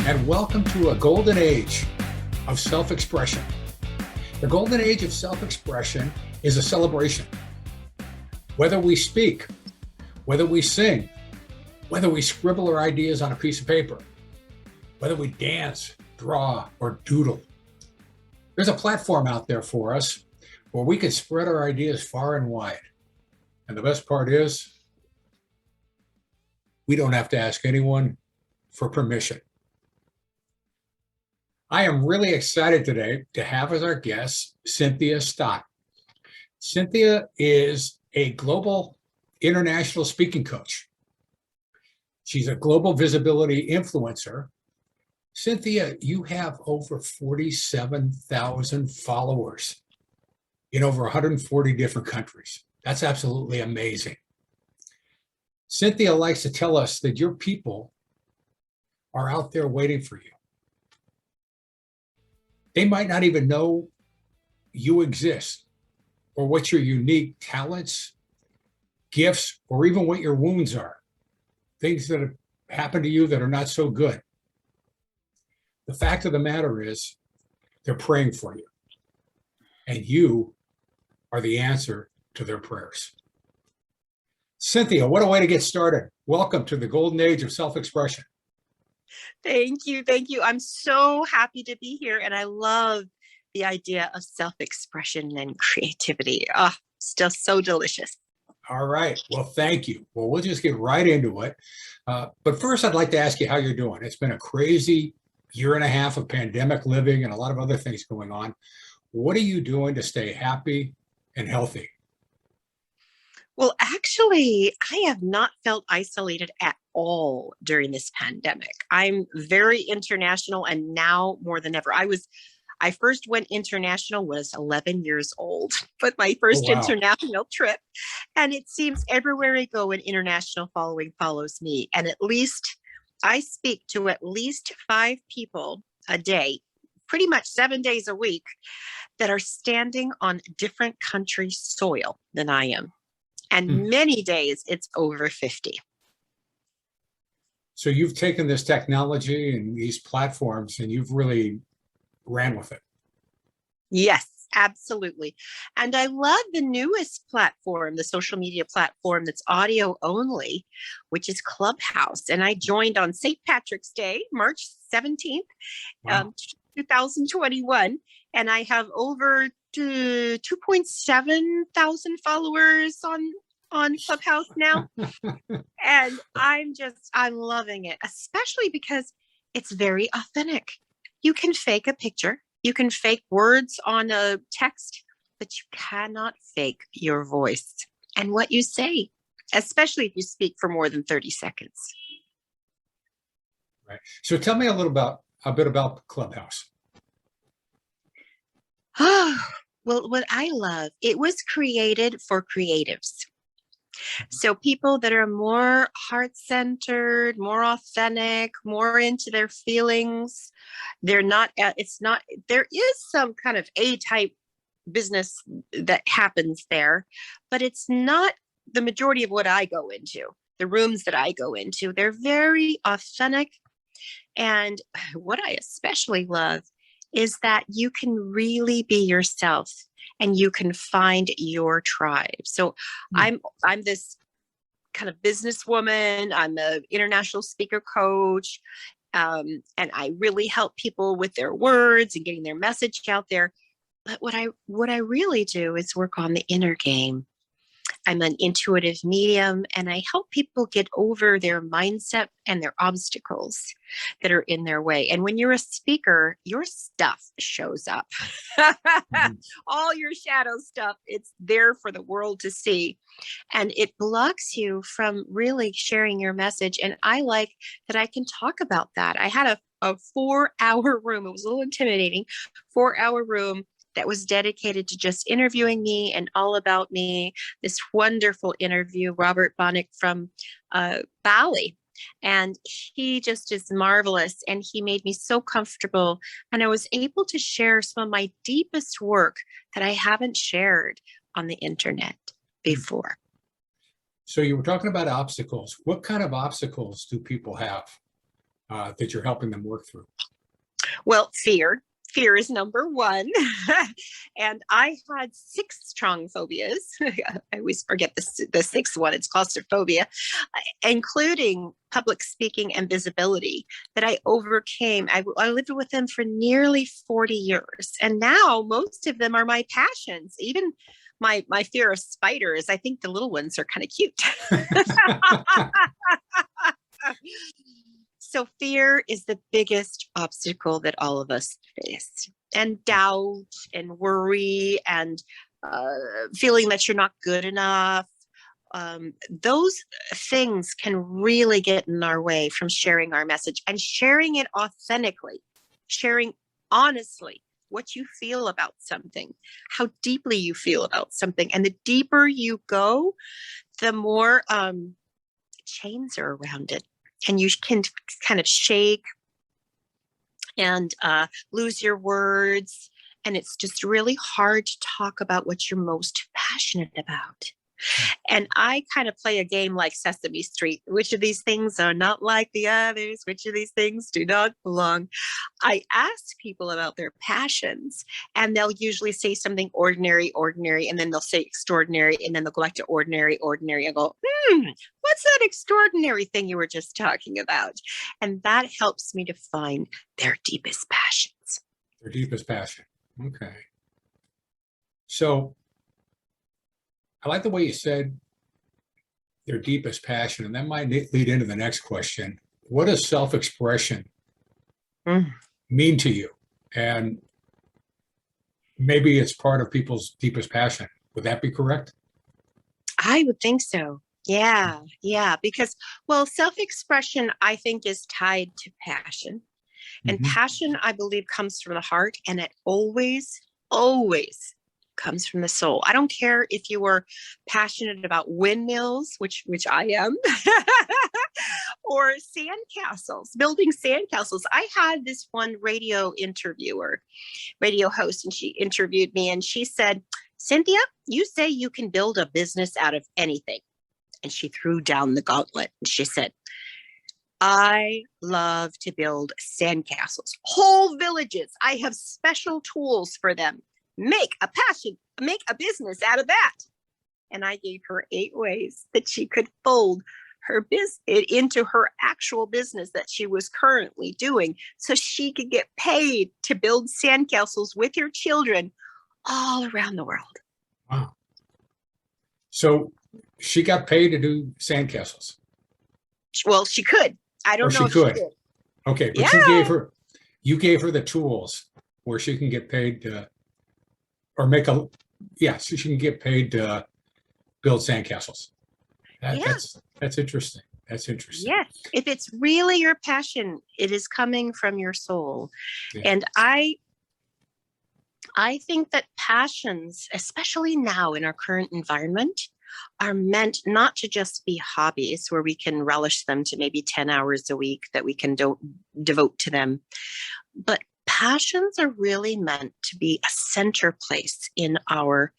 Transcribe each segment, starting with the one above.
and welcome to a golden age of self-expression. The golden age of self-expression is a celebration. Whether we speak, whether we sing, whether we scribble our ideas on a piece of paper, whether we dance, draw, or doodle, there's a platform out there for us where we can spread our ideas far and wide. And the best part is, we don't have to ask anyone for permission. I am really excited today to have as our guest Cynthia Stott. Cynthia is a global international speaking coach. She's a global visibility influencer. Cynthia, you have over 47,000 followers in over 140 different countries. That's absolutely amazing. Cynthia likes to tell us that your people are out there waiting for you. They might not even know you exist or what your unique talents, gifts, or even what your wounds are, things that have happened to you that are not so good. The fact of the matter is, they're praying for you, and you are the answer to their prayers. Cynthia, what a way to get started. Welcome to the golden age of self-expression. Thank you. Thank you. I'm so happy to be here. And I love the idea of self-expression and creativity. Still so delicious. All right. Well, thank you. Well, we'll just get right into it. But first, I'd like to ask you how you're doing. It's been a crazy year and a half of pandemic living and a lot of other things going on. What are you doing to stay happy and healthy? Well, actually, I have not felt isolated at all during this pandemic. I'm very international, and now more than ever. I first went international when I was 11 years old, but my first international trip. And it seems everywhere I go, an international following follows me. And at least I speak to at least 5 people a day, pretty much 7 days a week, that are standing on different country soil than I am. And many days it's over 50. So you've taken this technology and these platforms and you've really ran with it. Yes, absolutely. And I love the newest platform, the social media platform that's audio only, which is Clubhouse. And I joined on St. Patrick's Day, March 17th, 2021. And I have over 2.7 thousand followers on Clubhouse now. And I'm loving it, especially because it's very authentic. You can fake a picture, you can fake words on a text, but you cannot fake your voice and what you say, especially if you speak for more than 30 seconds. Right. So tell me a bit about Clubhouse. Well, what I love, it was created for creatives. So people that are more heart-centered, more authentic, more into their feelings, there is some kind of A-type business that happens there, but it's not the majority of what I go into, the rooms that I go into. They're very authentic. And what I especially love is that you can really be yourself and you can find your tribe. So I'm this kind of businesswoman. I'm an international speaker coach. And I really help people with their words and getting their message out there. But what I really do is work on the inner game. I'm an intuitive medium, and I help people get over their mindset and their obstacles that are in their way. And when you're a speaker, your stuff shows up. All your shadow stuff, it's there for the world to see. And it blocks you from really sharing your message. And I like that I can talk about that. I had a 4-hour room. It was a little intimidating, 4-hour room that was dedicated to just interviewing me and all about me. This wonderful interview, Robert Bonnick from Bali. And he just is marvelous. And he made me so comfortable. And I was able to share some of my deepest work that I haven't shared on the internet before. So you were talking about obstacles. What kind of obstacles do people have that you're helping them work through? Well, fear. Fear is number one. And I had 6 strong phobias. I always forget the 6th one. It's claustrophobia, including public speaking and visibility, that I overcame. I lived with them for nearly 40 years. And now most of them are my passions. Even my fear of spiders. I think the little ones are kind of cute. So fear is the biggest obstacle that all of us face, and doubt and worry and feeling that you're not good enough. Those things can really get in our way from sharing our message and sharing it authentically, sharing honestly what you feel about something, how deeply you feel about something. And the deeper you go, the more chains are around it. And you can kind of shake and lose your words. And it's just really hard to talk about what you're most passionate about. And I kind of play a game like Sesame Street. Which of these things are not like the others? Which of these things do not belong? I ask people about their passions, and they'll usually say something ordinary, and then they'll say extraordinary, and then they'll go back to ordinary. I go, what's that extraordinary thing you were just talking about? And that helps me to find their deepest passions. Their deepest passion. Okay. So I like the way you said their deepest passion, and that might lead into the next question. What does self-expression mean to you? And maybe it's part of people's deepest passion. Would that be correct? I would think so. Yeah. Because, well, self-expression, I think, is tied to passion. And passion, I believe, comes from the heart, and it always comes from the soul. I don't care if you were passionate about windmills, which I am, or sandcastles, building sandcastles. I had this one radio host, and she interviewed me, and she said, "Cynthia, you say you can build a business out of anything." And she threw down the gauntlet, and she said, "I love to build sandcastles, whole villages. I have special tools for them. Make a business out of that." And I gave her 8 ways that she could fold it into her actual business that she was currently doing, so she could get paid to build sandcastles with her children all around the world. Wow. So she got paid to do sandcastles. Well, she could. I don't know if she did. Okay, but you gave her the tools where she can get paid to, or so she can get paid to build sandcastles. That's interesting. That's interesting. Yes. If it's really your passion, it is coming from your soul. Yeah. And I think that passions, especially now in our current environment, are meant not to just be hobbies where we can relish them to maybe 10 hours a week that we can devote to them, but passions are really meant to be a center place in our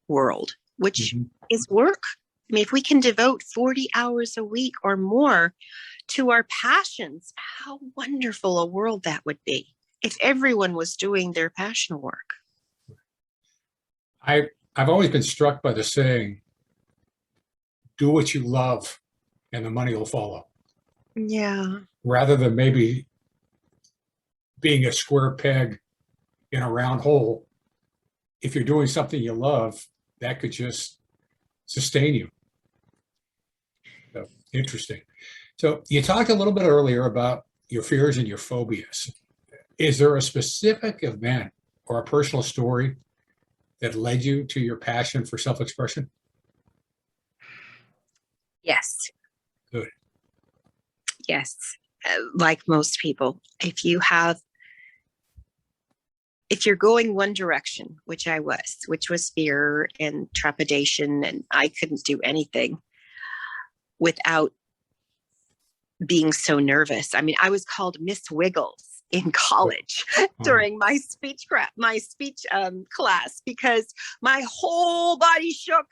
world, which is work. I mean, if we can devote 40 hours a week or more to our passions, how wonderful a world that would be if everyone was doing their passion work. I've always been struck by the saying, "Do what you love and the money will follow." Yeah. Rather than maybe being a square peg in a round hole, if you're doing something you love, that could just sustain you. So, interesting. So you talked a little bit earlier about your fears and your phobias. Is there a specific event or a personal story that led you to your passion for self-expression? Yes. Good. Yes. Like most people, if you're going one direction, which was fear and trepidation, and I couldn't do anything without being so nervous. I mean, I was called Miss Wiggles in college during my speech class because my whole body shook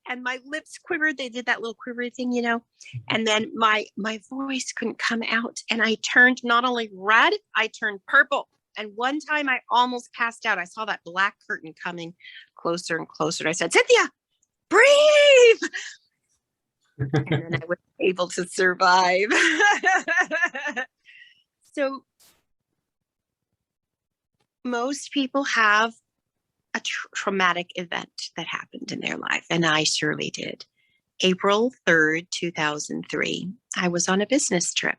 and my lips quivered. They did that little quivery thing, you know, and then my voice couldn't come out. And I turned not only red, I turned purple. And one time I almost passed out. I saw that black curtain coming closer and closer. And I said, Cynthia, breathe. And then I was able to survive. So most people have a traumatic event that happened in their life, and I surely did. April 3rd, 2003, I was on a business trip,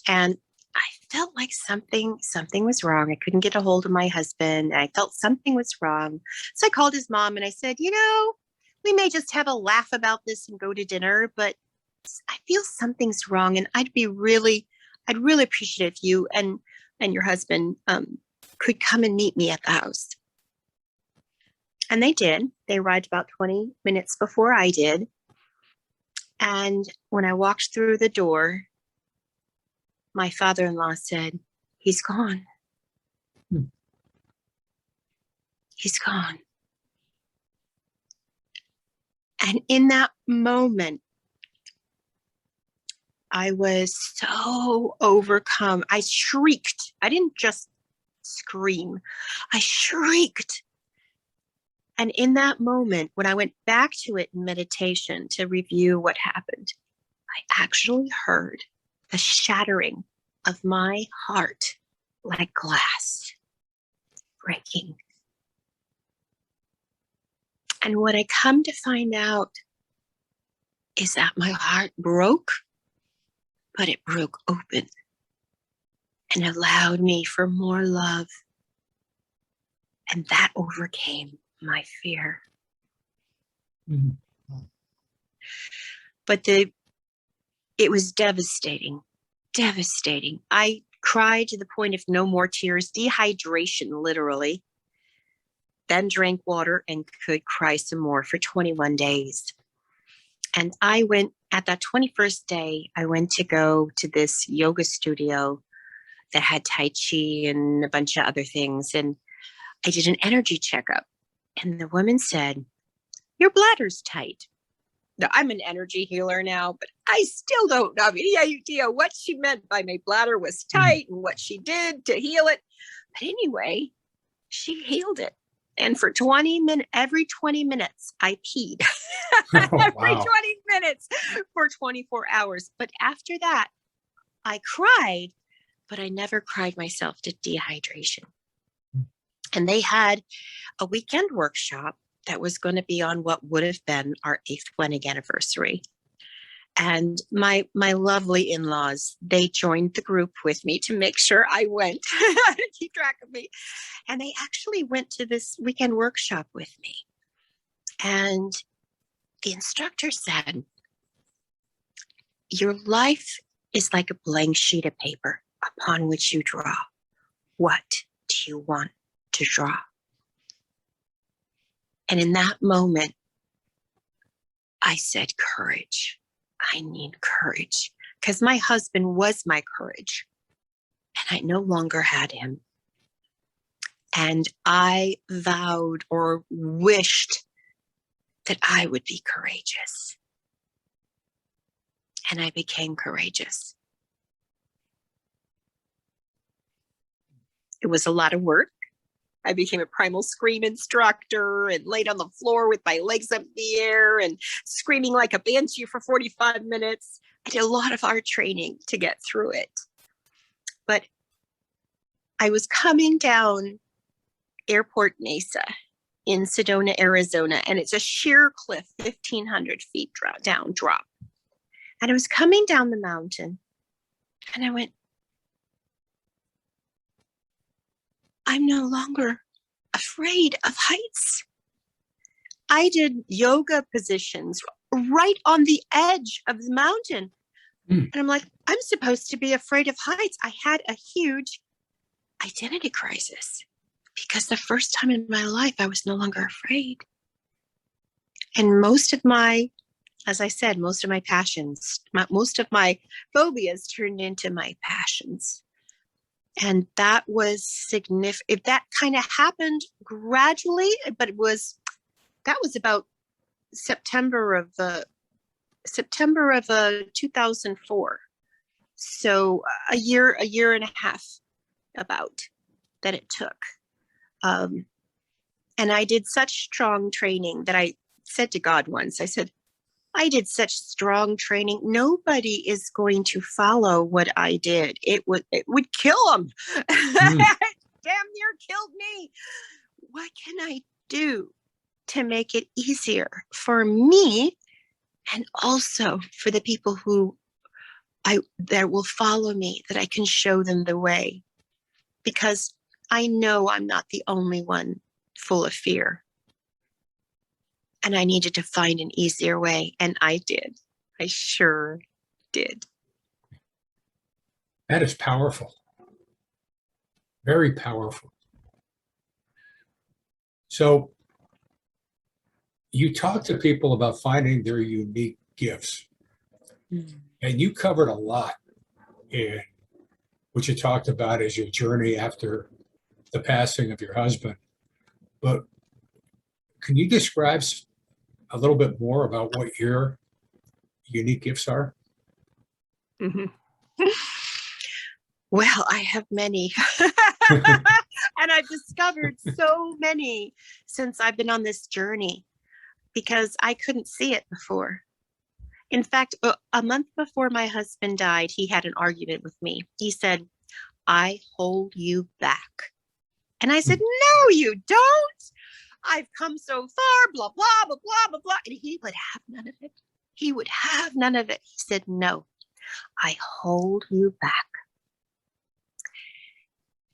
and I felt like something was wrong. I couldn't get a hold of my husband. I felt something was wrong. So I called his mom and I said, you know, we may just have a laugh about this and go to dinner, but I feel something's wrong, and I'd really appreciate if you and your husband could come and meet me at the house. And they did. They arrived about 20 minutes before I did. And when I walked through the door, my father-in-law said, he's gone. He's gone. And in that moment, I was so overcome. I shrieked. I didn't just scream. I shrieked. And in that moment, when I went back to it in meditation to review what happened, I actually heard the shattering of my heart like glass breaking. And what I come to find out is that my heart broke, but it broke open and allowed me for more love. And that overcame my fear. Mm-hmm. But it was devastating. I cried to the point of no more tears, dehydration, literally. Then drank water and could cry some more for 21 days. And I went, at that 21st day, I went to go to this yoga studio that had Tai Chi and a bunch of other things. And I did an energy checkup. And the woman said, your bladder's tight. Now, I'm an energy healer now, but I still don't have any idea what she meant by my bladder was tight and what she did to heal it. But anyway, she healed it. And for 20 minutes, every 20 minutes, I peed. Every 20 minutes for 24 hours. But after that, I cried, but I never cried myself to dehydration. And they had a weekend workshop that was going to be on what would have been our 8th wedding anniversary. And my lovely in-laws, they joined the group with me to make sure I went, to keep track of me. And they actually went to this weekend workshop with me. And the instructor said, your life is like a blank sheet of paper upon which you draw. What do you want to draw? And in that moment, I said, courage. I need courage, because my husband was my courage and I no longer had him. And I vowed or wished that I would be courageous. And I became courageous. It was a lot of work. I became a primal scream instructor and laid on the floor with my legs up in the air and screaming like a banshee for 45 minutes. I did a lot of art training to get through it. But I was coming down Airport Mesa in Sedona, Arizona, and it's a sheer cliff, 1,500 feet down drop. And I was coming down the mountain and I went, I'm no longer afraid of heights. I did yoga positions right on the edge of the mountain. And I'm like, I'm supposed to be afraid of heights. I had a huge identity crisis because the first time in my life, I was no longer afraid. And most of my, as I said, most of my passions, most of my phobias turned into my passions. And that was significant. That kind of happened gradually, but that was about September of 2004. So a year and a half about that it took. And I did such strong training that I said to God once, I said, I did such strong training. Nobody is going to follow what I did. It would kill them. Mm. Damn near killed me. What can I do to make it easier for me and also for the people that will follow me, that I can show them the way? Because I know I'm not the only one full of fear. And I needed to find an easier way. And I did. I sure did. That is powerful. Very powerful. So you talk to people about finding their unique gifts, and you covered a lot in what you talked about as your journey after the passing of your husband. But can you describe a little bit more about what your unique gifts are? Mhm. Well, I have many. And I've discovered so many since I've been on this journey because I couldn't see it before. In fact, a month before my husband died, he had an argument with me. He said, I hold you back. And I said, no, you don't. I've come so far, blah, blah, blah, blah, blah, blah. And he would have none of it. He would have none of it. He said, no, I hold you back.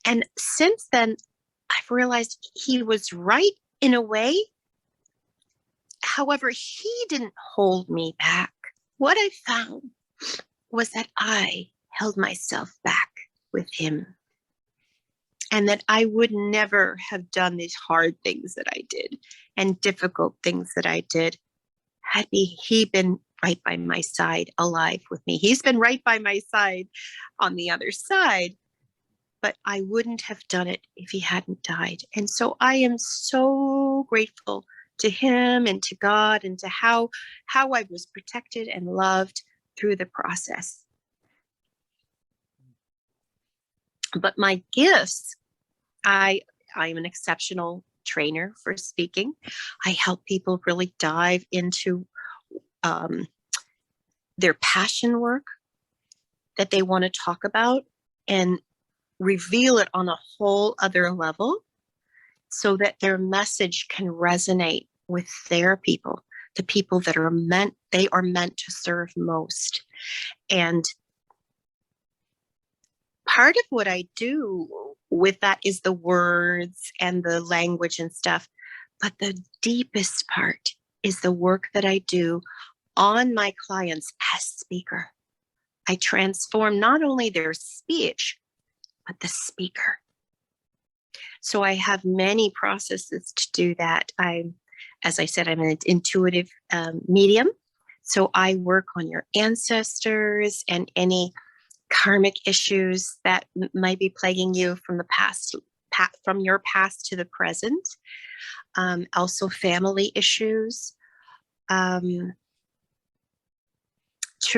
And since then, I've realized he was right in a way. However, he didn't hold me back. What I found was that I held myself back with him, and that I would never have done these hard things that I did and difficult things that I did had he been right by my side, alive with me. He's been right by my side on the other side, but I wouldn't have done it if he hadn't died. And so I am so grateful to him and to God and to how I was protected and loved through the process. But my gifts, I am an exceptional trainer for speaking. I help people really dive into their passion work that they want to talk about and reveal it on a whole other level so that their message can resonate with their people, the people that they are meant to serve most. And part of what I do with that is the words and the language and stuff. But the deepest part is the work that I do on my clients as speaker. I transform not only their speech, but the speaker. So I have many processes to do that. As I said, I'm an intuitive medium. So I work on your ancestors and any karmic issues that might be plaguing you from the past, from your past to the present. Also family issues. To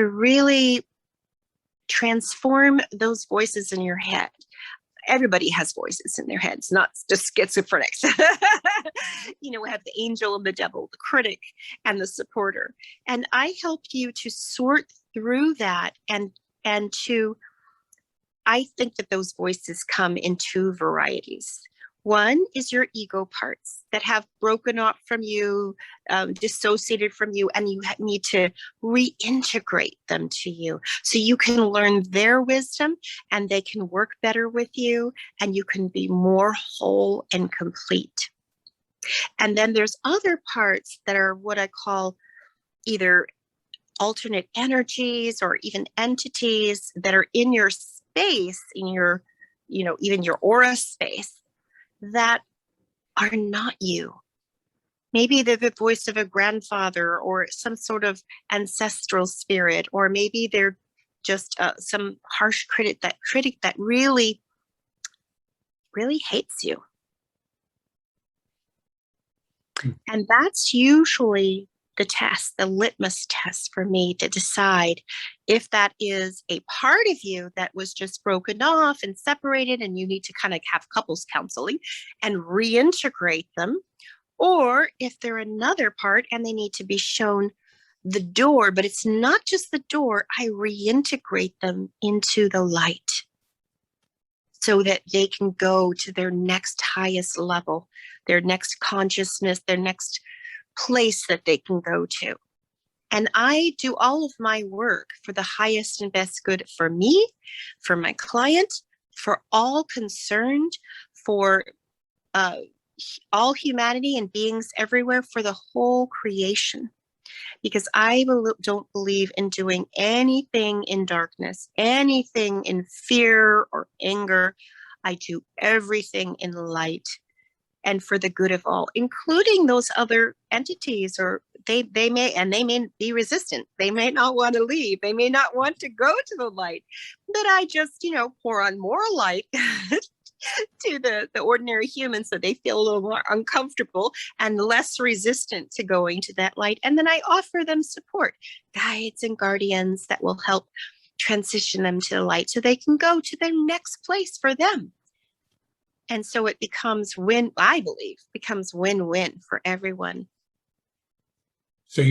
really transform those voices in your head. Everybody has voices in their heads, not just schizophrenics. We have the angel and the devil, the critic and the supporter. And I help you to sort through that and I think that those voices come in two varieties. One is your ego parts that have broken off from you, dissociated from you, and you need to reintegrate them to you so you can learn their wisdom and they can work better with you and you can be more whole and complete. And then there's other parts that are what I call either alternate energies or even entities that are in your space, in your, even your aura space, that are not you. Maybe they're the voice of a grandfather or some sort of ancestral spirit, or maybe they're just some harsh critic that really, really hates you. And that's usually the test, the litmus test for me to decide if that is a part of you that was just broken off and separated, and you need to kind of have couples counseling and reintegrate them, or if they're another part and they need to be shown the door, but it's not just the door. I reintegrate them into the light so that they can go to their next highest level, their next consciousness, their next place that they can go to. And I do all of my work for the highest and best good for me, for my client, for all concerned, for all humanity and beings everywhere, for the whole creation. Because I don't believe in doing anything in darkness, anything in fear or anger. I do everything in light and for the good of all, including those other entities, or they may be resistant. They may not want to leave. They may not want to go to the light, but I just, pour on more light to the ordinary humans so they feel a little more uncomfortable and less resistant to going to that light. And then I offer them support, guides and guardians that will help transition them to the light so they can go to their next place for them. And so it becomes I believe, becomes win-win for everyone. So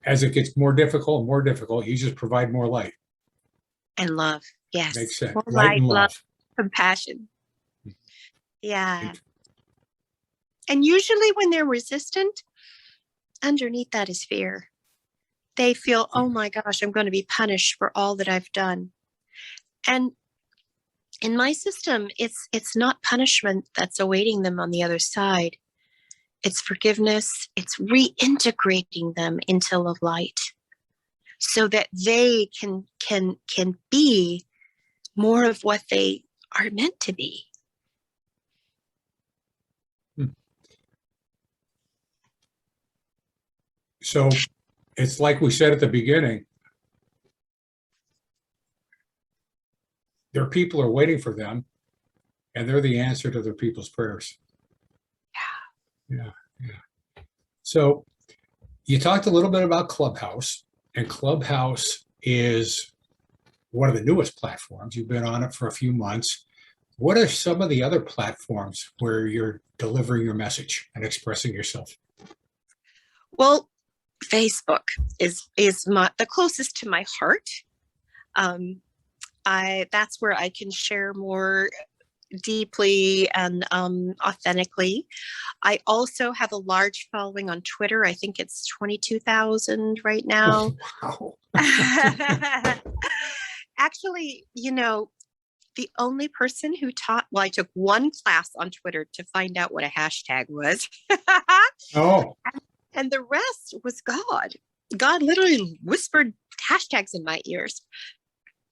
as it gets more difficult, you just provide more light. And love. Yes. Makes sense. More Light and love. Compassion. Yeah. And usually when they're resistant, underneath that is fear. They feel, oh my gosh, I'm going to be punished for all that I've done. And in my system, it's not punishment that's awaiting them on the other side. It's forgiveness. It's reintegrating them into love light so that they can be more of what they are meant to be. So it's like we said at the beginning, their people are waiting for them, and they're the answer to their people's prayers. Yeah. So you talked a little bit about Clubhouse, and Clubhouse is one of the newest platforms. You've been on it for a few months. What are some of the other platforms where you're delivering your message and expressing yourself? Well, Facebook is the closest to my heart. That's where I can share more deeply and authentically. I also have a large following on Twitter. I think it's 22,000 right now. Wow. Actually, the only person who I took one class on Twitter to find out what a hashtag was. Oh. And the rest was God. God literally whispered hashtags in my ears.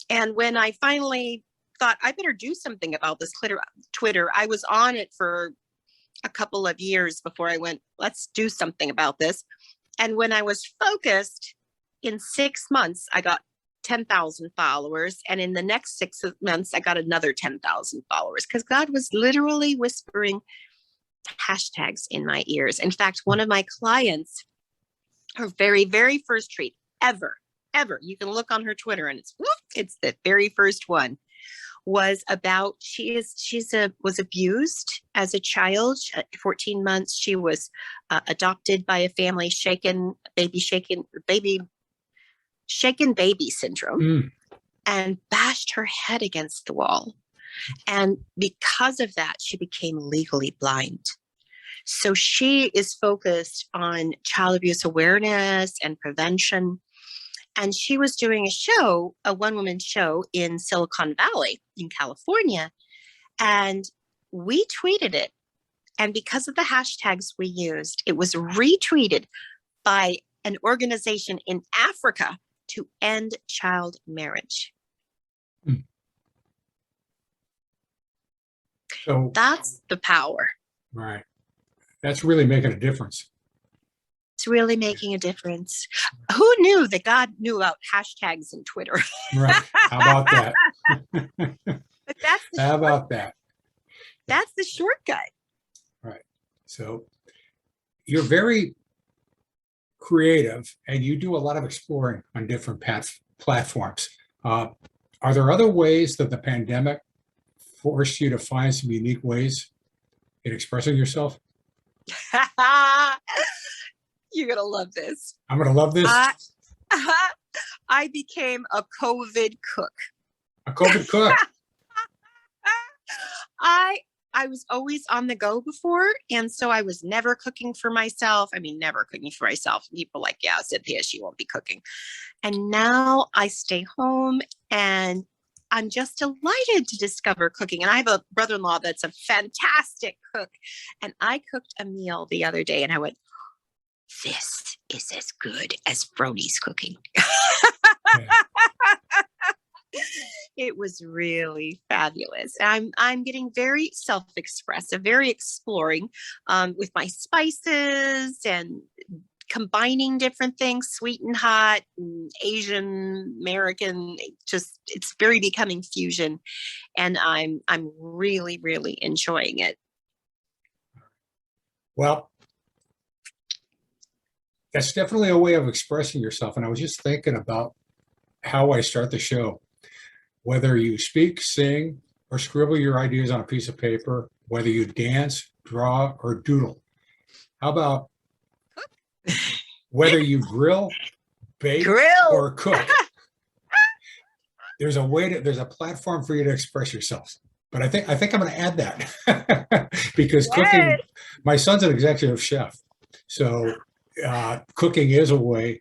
And when I finally thought I better do something about this Twitter, I was on it for a couple of years before I went, let's do something about this. And when I was focused, in 6 months, I got 10,000 followers. And in the next 6 months, I got another 10,000 followers because God was literally whispering hashtags in my ears. In fact, one of my clients, her very, very first tweet ever, you can look on her Twitter and it's the very first one, was about was abused as a child. At 14 months, she was adopted by a family, shaken baby syndrome, and bashed her head against the wall. And because of that, she became legally blind. So she is focused on child abuse awareness and prevention. And she was doing a one-woman show in Silicon Valley in California. And we tweeted it. And because of the hashtags we used, it was retweeted by an organization in Africa to end child marriage. So that's the power. Right. That's really making a difference. It's really making a difference. Who knew that God knew about hashtags and Twitter? Right. How about that? But How about that? That's the shortcut. Right. So you're very creative and you do a lot of exploring on different platforms. Are there other ways that the pandemic forced you to find some unique ways in expressing yourself? You're going to love this. I'm going to love this. I, I became a COVID cook. A COVID cook. I was always on the go before, and so I was never cooking for myself. I mean, never cooking for myself. People like, yeah, Cynthia, she won't be cooking. And now I stay home, and I'm just delighted to discover cooking. And I have a brother-in-law that's a fantastic cook. And I cooked a meal the other day, and I went, this is as good as Froni's cooking. Yeah. It was really fabulous. I'm getting very self-expressive, very exploring with my spices and combining different things, sweet and hot, and Asian, American. Just it's very becoming fusion, and I'm really, really enjoying it. Well, that's definitely a way of expressing yourself. And I was just thinking about how I start the show. Whether you speak, sing, or scribble your ideas on a piece of paper, whether you dance, draw, or doodle. How about whether you grill, bake, or cook? There's a platform for you to express yourself. But I think I'm going to add that because cooking. My son's an executive chef, so cooking is a way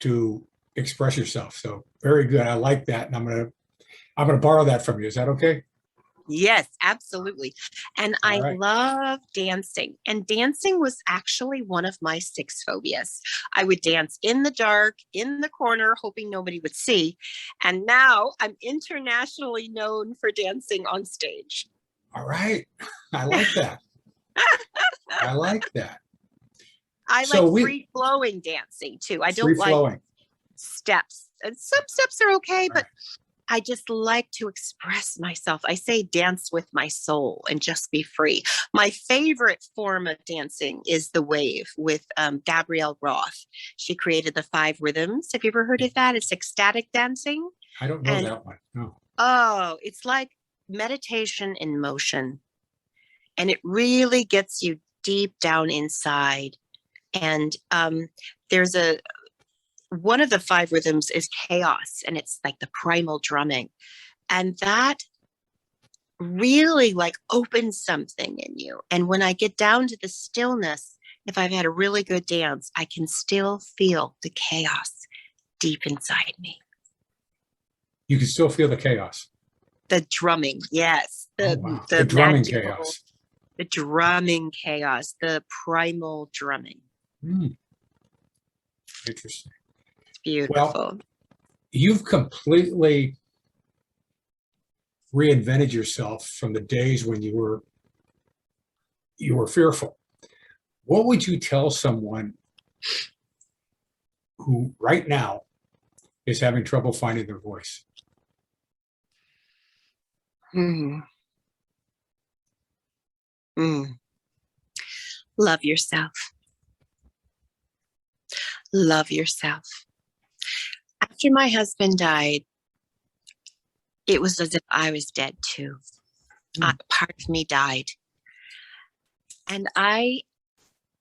to express yourself. So very good. I like that, and I'm going to borrow that from you. Is that okay? Yes, absolutely. And I right. love dancing. And dancing was actually one of my 6 phobias. I would dance in the dark, in the corner, hoping nobody would see. And now I'm internationally known for dancing on stage. All right. I like that. I like that. I like free-flowing dancing too. I don't like steps. And some steps are okay, but I just like to express myself. I say dance with my soul and just be free. My favorite form of dancing is the wave with Gabrielle Roth. She created the 5 rhythms. Have you ever heard of that? It's ecstatic dancing. I don't know that one. No. Oh, it's like meditation in motion. And it really gets you deep down inside. And there's one of the 5 rhythms is chaos, and it's like the primal drumming. And that really like opens something in you. And when I get down to the stillness, if I've had a really good dance, I can still feel the chaos deep inside me. You can still feel the chaos. The drumming, yes. The drumming chaos. The drumming chaos, the primal drumming. Interesting. Beautiful. Well, you've completely reinvented yourself from the days when you were fearful. What would you tell someone who right now is having trouble finding their voice? Love yourself. Love yourself. After my husband died, it was as if I was dead too. Part of me died. And I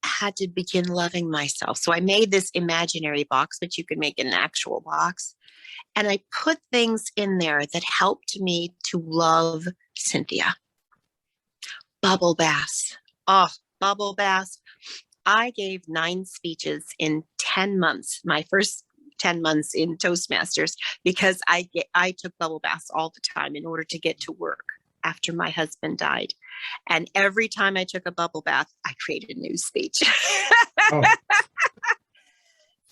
had to begin loving myself. So I made this imaginary box, but you can make an actual box. And I put things in there that helped me to love Cynthia. Bubble baths. Oh, bubble baths. I gave 9 speeches in 10 months, my first 10 months in Toastmasters, because I took bubble baths all the time in order to get to work after my husband died. And every time I took a bubble bath, I created a new speech. Oh.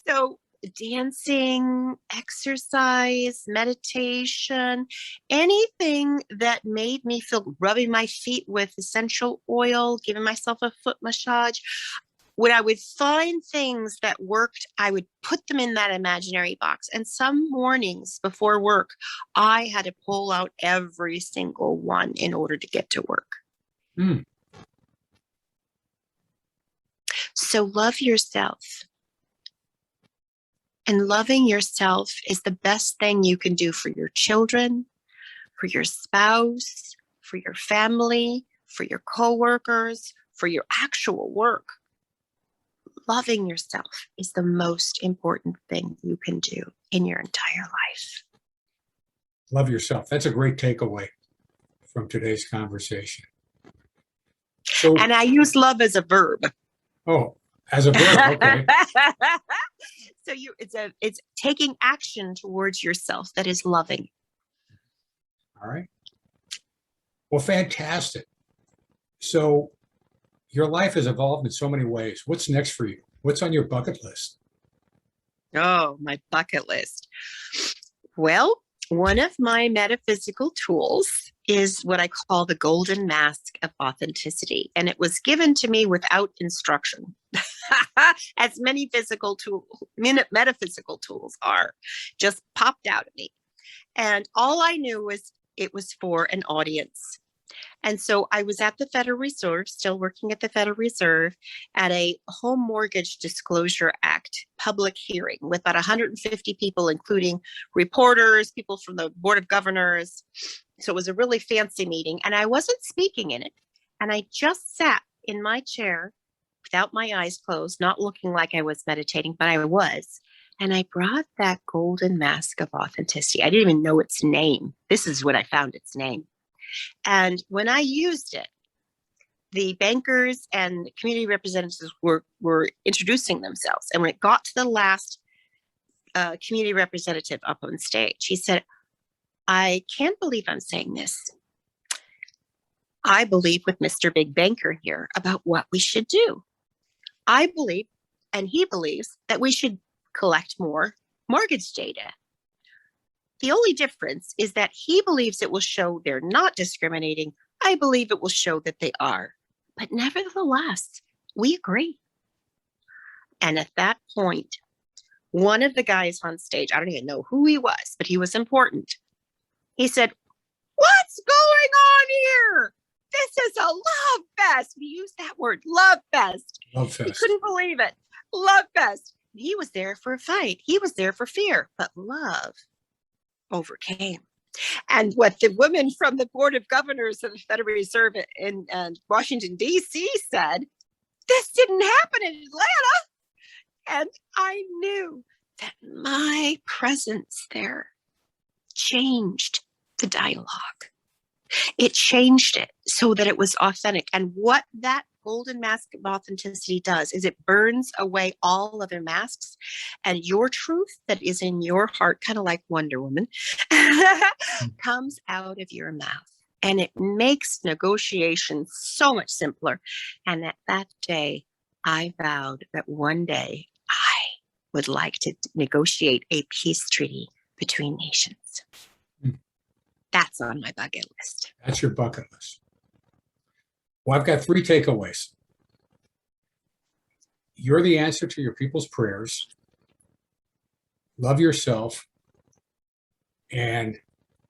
So dancing, exercise, meditation, anything that made me feel, rubbing my feet with essential oil, giving myself a foot massage. When I would find things that worked, I would put them in that imaginary box. And some mornings before work, I had to pull out every single one in order to get to work. So love yourself. And loving yourself is the best thing you can do for your children, for your spouse, for your family, for your coworkers, for your actual work. Loving yourself is the most important thing you can do in your entire life. Love yourself. That's a great takeaway from today's conversation. So, And I use love as a verb. oh, as a verb, okay. So it's taking action towards yourself that is loving. All right. Well, fantastic. So your life has evolved in so many ways. What's next for you? What's on your bucket list? Oh, my bucket list. Well, one of my metaphysical tools is what I call the golden mask of authenticity. And it was given to me without instruction, as many metaphysical tools are, just popped out at me. And all I knew was it was for an audience. And so I was at the Federal Reserve, still working at the Federal Reserve, at a Home Mortgage Disclosure Act public hearing with about 150 people, including reporters, people from the Board of Governors. So it was a really fancy meeting, and I wasn't speaking in it. And I just sat in my chair without my eyes closed, not looking like I was meditating, but I was. And I brought that golden mask of authenticity. I didn't even know its name. This is when I found its name. And when I used it, the bankers and community representatives were introducing themselves. And when it got to the last community representative up on stage, he said, I can't believe I'm saying this. I believe with Mr. Big Banker here about what we should do. I believe, and he believes, that we should collect more mortgage data. The only difference is that he believes it will show they're not discriminating. I believe it will show that they are. But nevertheless, we agree. And at that point, one of the guys on stage, I don't even know who he was, but he was important. He said, what's going on here? This is a love fest. We used that word, love fest. Love fest. He couldn't believe it. Love fest. He was there for a fight. He was there for fear, but love overcame. And what the woman from the Board of Governors of the Federal Reserve in Washington, D.C. said, this didn't happen in Atlanta. And I knew that my presence there changed the dialogue. It changed it so that it was authentic. And what that golden mask of authenticity does is it burns away all other masks, and your truth that is in your heart, kind of like Wonder Woman, comes out of your mouth. And it makes negotiations so much simpler. And at that day, I vowed that one day I would like to negotiate a peace treaty between nations. That's on my bucket list. That's your bucket list. Well, I've got 3 takeaways. You're the answer to your people's prayers. Love yourself. And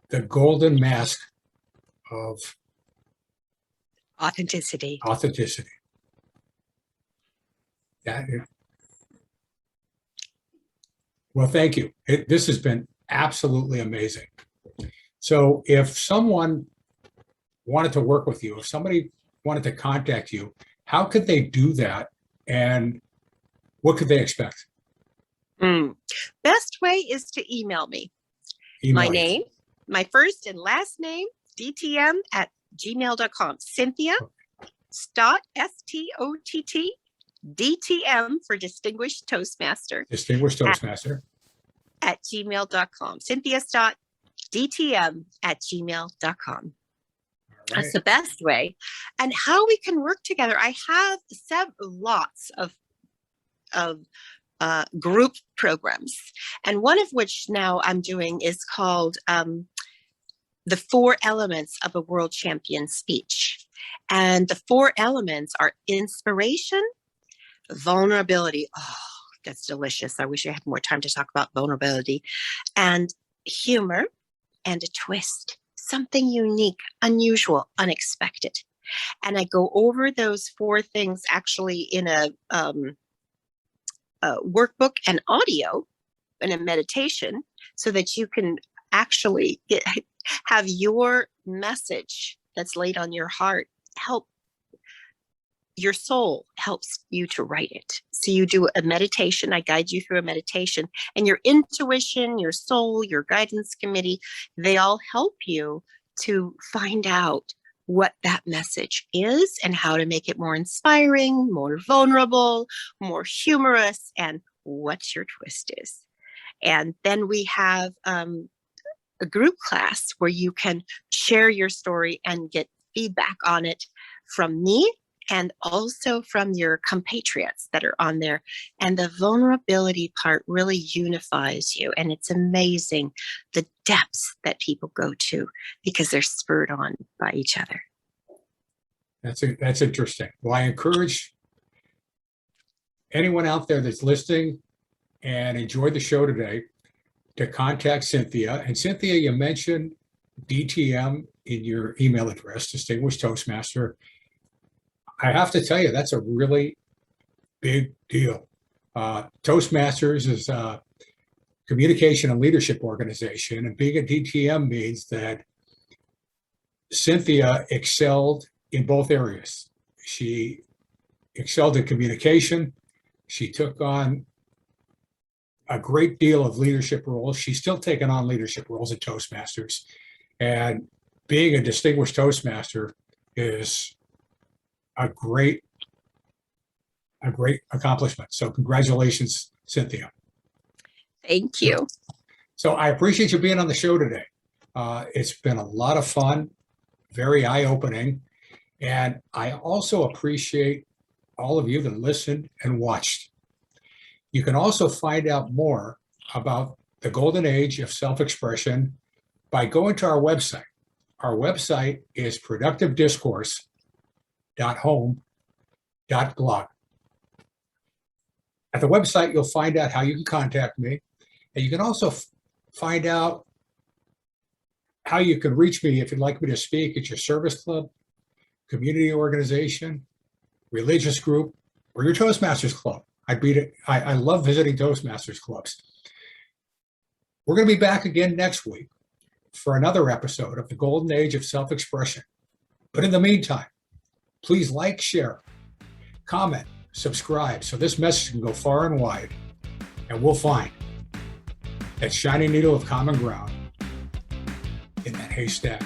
the golden mask of Authenticity. Well, thank you. This has been absolutely amazing. So if someone wanted to work with you, if somebody wanted to contact you, how could they do that? And what could they expect? Best way is to email me. My name, my first and last name, dtm@gmail.com. Cynthia Stott, S-T-O-T-T, DTM for Distinguished Toastmaster. At gmail.com. Cynthia Stott, DTM@gmail.com. Right. That's the best way. And how we can work together. I have lots of group programs. And one of which now I'm doing is called The 4 Elements of a World Champion Speech. And the 4 elements are inspiration, vulnerability. Oh, that's delicious. I wish I had more time to talk about vulnerability. And humor and a twist. Something unique, unusual, unexpected. And I go over those 4 things actually in a workbook and audio in a meditation so that you can actually have your message that's laid on your heart help. Your soul helps you to write it. So you do a meditation. I guide you through a meditation, and your intuition, your soul, your guidance committee, they all help you to find out what that message is and how to make it more inspiring, more vulnerable, more humorous, and what your twist is. And then we have a group class where you can share your story and get feedback on it from me and also from your compatriots that are on there. And the vulnerability part really unifies you. And it's amazing the depths that people go to because they're spurred on by each other. That's interesting. Well, I encourage anyone out there that's listening and enjoyed the show today to contact Cynthia. And Cynthia, you mentioned DTM in your email address, Distinguished Toastmaster. I have to tell you, that's a really big deal. Toastmasters is a communication and leadership organization, and being a DTM means that Cynthia excelled in both areas. She excelled in communication. She took on a great deal of leadership roles. She's still taking on leadership roles at Toastmasters. And being a distinguished Toastmaster is a great accomplishment. So congratulations, Cynthia. Thank you. So I appreciate you being on the show today. It's been a lot of fun, very eye-opening. And I also appreciate all of you that listened and watched. You can also find out more about the golden age of self-expression by going to our website. Our website is productivediscourse.home.blog. At the website, you'll find out how you can contact me. And you can also find out how you can reach me if you'd like me to speak at your service club, community organization, religious group, or your Toastmasters club. I love visiting Toastmasters clubs. We're going to be back again next week for another episode of the Golden Age of Self-Expression. But in the meantime, please like, share, comment, subscribe so this message can go far and wide, and we'll find that shining needle of common ground in that haystack.